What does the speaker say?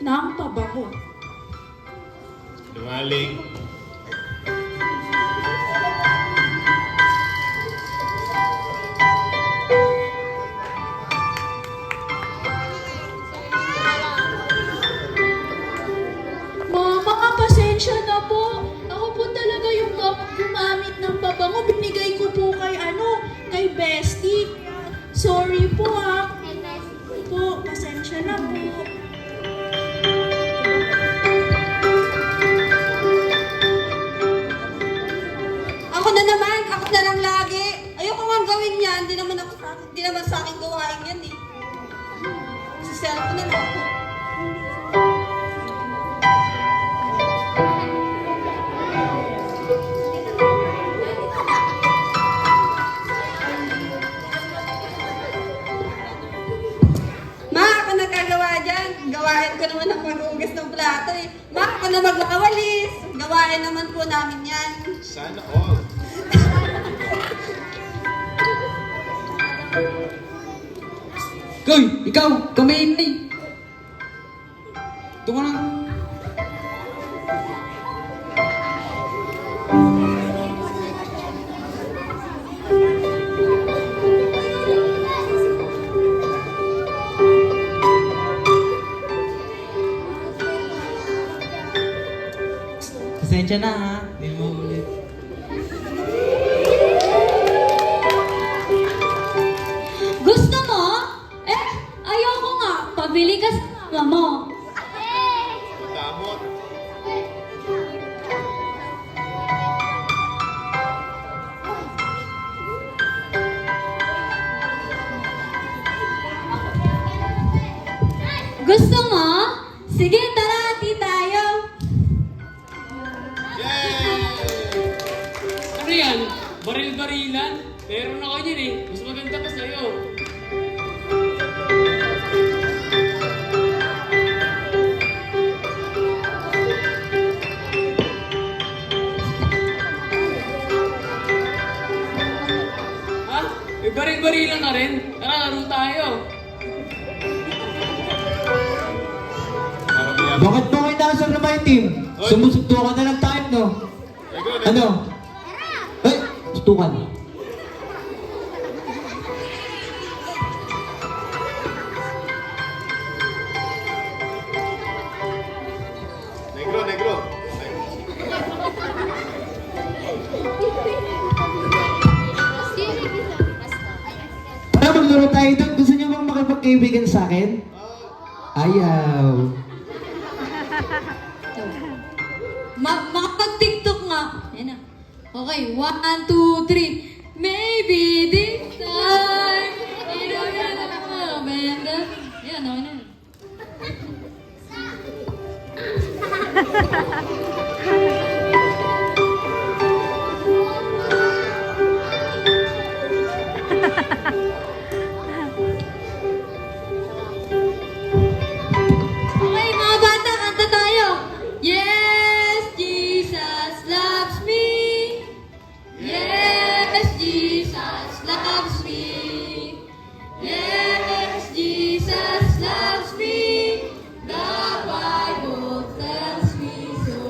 ng pabango. Lumaling. Mama, pasensya na po. Ako po talaga yung gumamit ng pabango. Binigay ko po kay Bestie. Sorry po po, pasensya na po. Ako na naman, ako na lang lagi. Ayoko nga gawin yan, di naman sa akin gawain yan eh. Sa cellphone na lang ako. Ma, ako nagkagawa dyan. Gawain ko naman ang pag-uugas ng plato eh. Ma, ako na maglakawalis. Gawain naman po namin yan. Sana all. Goy, ikaw, kamainay. Ito ka na. Pasensya na ha, hindi mo ulit. Gusto mo? Ayoko nga. Pabili ka sa mama mo. Damot. Gusto mo? Sige, tara, ati tayo. Yay! Ano yan? Baril-barilan? Meron ako yun eh. Mas maganda pa sa'yo. Ha? May baril-barilan ka rin? Tara, laro tayo. Bakit mo kayo nasal na may team? Sumusuntukan na ng time, no? Ano? Ay, suntukan. Negro, negro. Para maglaro tayo doon, gusto niyo bang makipagkaibigan sa akin? Ayaw. Makapag-TikTok nga. Yan na. Okay, 1, 2, 3. Maybe this time. Yan, okay na. Okay, mga bata, kanta tayo. Yes, Jesus loves me. Yes, Jesus loves me. Yes, Jesus loves me. The Bible tells me so.